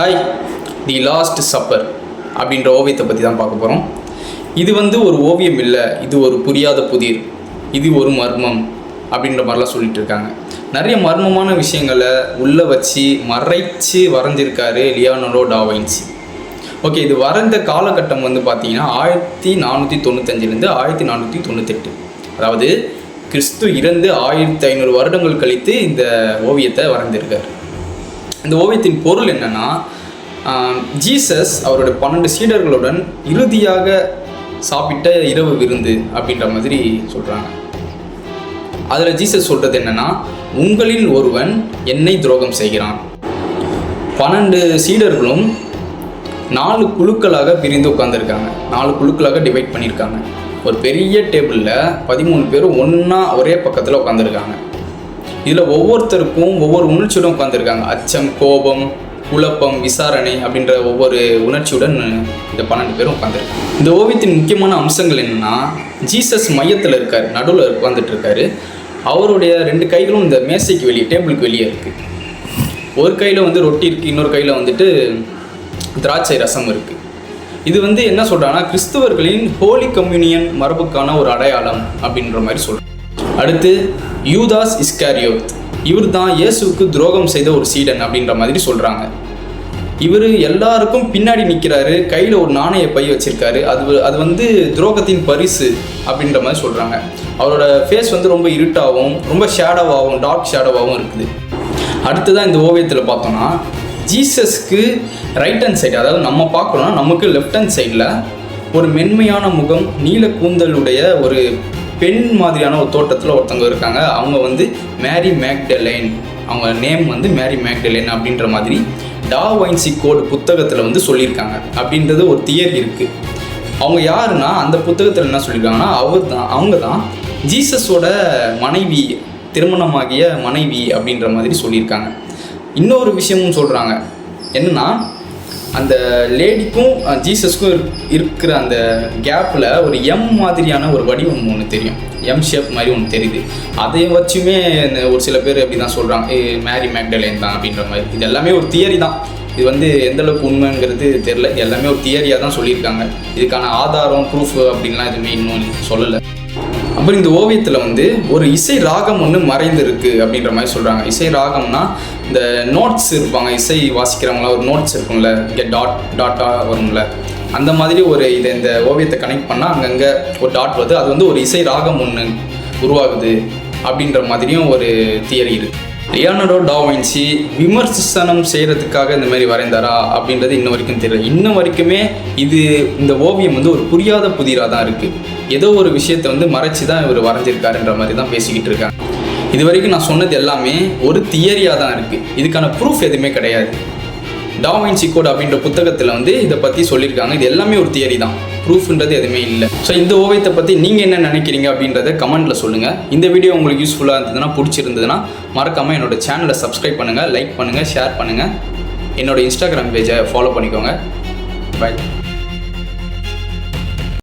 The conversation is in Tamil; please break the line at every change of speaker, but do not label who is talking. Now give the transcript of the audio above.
ஹாய், தி லாஸ்ட் சப்பர் அப்படின்ற ஓவியத்தை பற்றி தான் பார்க்க போகிறோம். இது ஒரு ஓவியம் இல்லை, இது ஒரு புரியாத புதிர், இது ஒரு மர்மம் அப்படின்ற மாதிரிலாம் சொல்லிட்டு இருக்காங்க. நிறைய மர்மமான விஷயங்களை உள்ளே வச்சு மறைச்சு வரைஞ்சிருக்காரு லியோனார்டோ டா வின்சி. ஓகே, இது வரைந்த காலகட்டம் பார்த்தீங்கன்னா 1495லேருந்து 1498, அதாவது கிறிஸ்து இறந்து 1500 வருடங்கள் கழித்து இந்த ஓவியத்தை வரைந்திருக்கார். இந்த ஓவியத்தின் பொருள் என்னென்னா, ஜீசஸ் அவரோட 12 சீடர்களுடன் இறுதியாக சாப்பிட்ட இரவு விருந்து அப்படின்ற மாதிரி சொல்கிறாங்க. அதில் ஜீசஸ் சொல்கிறது என்னென்னா, உங்களில் ஒருவன் என்னை துரோகம் செய்கிறான். 12 சீடர்களும் 4 குழுக்களாக பிரிந்து உட்காந்துருக்காங்க. 4 குழுக்களாக டிவைட் பண்ணியிருக்காங்க. ஒரு பெரிய டேபிளில் 13 பேரும் ஒன்றா ஒரே பக்கத்தில் உட்காந்துருக்காங்க. இதில் ஒவ்வொருத்தருக்கும் ஒவ்வொரு உணர்ச்சியுடன் உட்காந்துருக்காங்க. அச்சம், கோபம், குழப்பம், விசாரணை அப்படின்ற ஒவ்வொரு உணர்ச்சியுடன் இந்த 12 பேரும் உட்காந்துருக்காங்க. இந்த ஓவியத்தின் முக்கியமான அம்சங்கள் என்னென்னா, ஜீசஸ் மையத்தில் இருக்கார், நடுவில் உட்காந்துட்டு இருக்காரு. அவருடைய 2 கைகளும் இந்த மேசைக்கு வெளியே, டேபிளுக்கு வெளியே இருக்குது. ஒரு கையில் ரொட்டி இருக்குது, இன்னொரு கையில் திராட்சை ரசம் இருக்குது. இது என்ன சொல்கிறாங்கன்னா, கிறிஸ்தவர்களின் ஹோலி கம்யூனியன் மரபுக்கான ஒரு அடையாளம் அப்படின்ற மாதிரி சொல்கிறாங்க. அடுத்து யூதாஸ் இஸ்காரியோத், இவர் தான் இயேசுவுக்கு துரோகம் செய்த ஒரு சீடன் அப்படின்ற மாதிரி சொல்கிறாங்க. இவர் எல்லாருக்கும் பின்னாடி நிற்கிறாரு, கையில் ஒரு நாணய பை வச்சுருக்காரு. அது துரோகத்தின் பரிசு அப்படின்ற மாதிரி சொல்கிறாங்க. அவரோட ஃபேஸ் ரொம்ப இருட்டாகவும் ரொம்ப ஷேடோவாகவும், டார்க் ஷேடோவாகவும் இருக்குது. அடுத்ததான் இந்த ஓவியத்தில் பார்த்தோன்னா, ஜீசஸ்க்கு ரைட் ஹேண்ட் சைடு, அதாவது நம்ம பார்க்குறோன்னா நமக்கு லெஃப்ட் ஹேண்ட் சைடில் ஒரு மென்மையான முகம், நீல கூந்தலுடைய ஒரு பெண் மாதிரியான ஒரு தோட்டத்தில் ஒருத்தவங்க இருக்காங்க. அவங்க மேரி மேக்டலைன், அவங்க நேம் மேரி மேக்டலைன் அப்படின்ற மாதிரி டா வின்சி கோட் புத்தகத்தில் சொல்லியிருக்காங்க அப்படின்றது ஒரு தியரி இருக்குது. அவங்க யாருன்னா, அந்த புத்தகத்தில் என்ன சொல்லியிருக்காங்கன்னா, அவங்க தான் ஜீசஸோட மனைவி, திருமணமாகிய மனைவி அப்படின்ற மாதிரி சொல்லியிருக்காங்க. இன்னொரு விஷயமும் சொல்கிறாங்க. என்னென்னா, அந்த லேடிக்கும் ஜீசஸ்க்கும் இருக்கிற அந்த கேப்பில் ஒரு எம் மாதிரியான ஒரு வடிவம் ஒன்று தெரியும், எம் ஷேப் மாதிரி ஒன்று தெரியுது. அதை வச்சுமே ஒரு சில பேர் அப்படி தான் சொல்கிறாங்க, மேரி மேக்டலைன் தான் அப்படின்ற மாதிரி. இது எல்லாமே ஒரு தியரி தான். இது எந்தளவுக்கு உண்மைங்கிறது தெரில. இது எல்லாமே ஒரு தியரியாக தான் சொல்லியிருக்காங்க. இதுக்கான ஆதாரம், ப்ரூஃப் அப்படின்லாம் எதுவுமே இன்னும் சொல்லலை. அப்புறம் இந்த ஓவியத்தில் ஒரு இசை ராகம் ஒன்று மறைந்திருக்கு அப்படின்ற மாதிரி சொல்கிறாங்க. இசை ராகம்னா இந்த நோட்ஸ் இருப்பாங்க, இசை வாசிக்கிறவங்களாம் ஒரு நோட்ஸ் இருக்கும்ல, இங்கே டாட்டாக வரும்ல, அந்த மாதிரி இந்த ஓவியத்தை கனெக்ட் பண்ணால் அங்கங்கே ஒரு டாட் வருது. அது ஒரு இசை ராகம் ஒன்று உருவாகுது அப்படின்ற மாதிரியும் ஒரு தியரி இருக்குது. லியோனார்டோ டா வின்சி விமர்சனம் செய்கிறதுக்காக இந்த மாதிரி வரைந்தாரா அப்படின்றது இன்ன வரைக்கும் தெரியல. இன்ன வரைக்குமே இந்த ஓவியம் ஒரு புரியாத புதிராக தான் இருக்குது. ஏதோ ஒரு விஷயத்தை மறைச்சி தான் இவர் வரைஞ்சிருக்காருன்ற மாதிரி தான் பேசிக்கிட்டு இருக்காங்க. இது வரைக்கும் நான் சொன்னது எல்லாமே ஒரு தியரியாக தான் இருக்குது. இதுக்கான ப்ரூஃப் எதுவுமே கிடையாது. டா வின்சி கோட் அப்படின்ற புத்தகத்தில் இதை பற்றி சொல்லியிருக்காங்க. இது எல்லாமே ஒரு தியரி தான், ப்ரூஃப்ன்றது எதுவுமே இல்லை. ஸோ இந்த ஓவியத்தை பற்றி நீங்கள் என்ன நினைக்கிறீங்க அப்படின்றத கமெண்ட்டில் சொல்லுங்கள். இந்த வீடியோ உங்களுக்கு யூஸ்ஃபுல்லாக இருந்ததுன்னா, பிடிச்சிருந்ததுன்னா மறக்காமல் என்னோடய சேனலை சப்ஸ்கிரைப் பண்ணுங்கள், லைக் பண்ணுங்கள், ஷேர் பண்ணுங்கள். என்னோடய இன்ஸ்டாகிராம் பேஜை ஃபாலோ பண்ணிக்கோங்க. பை.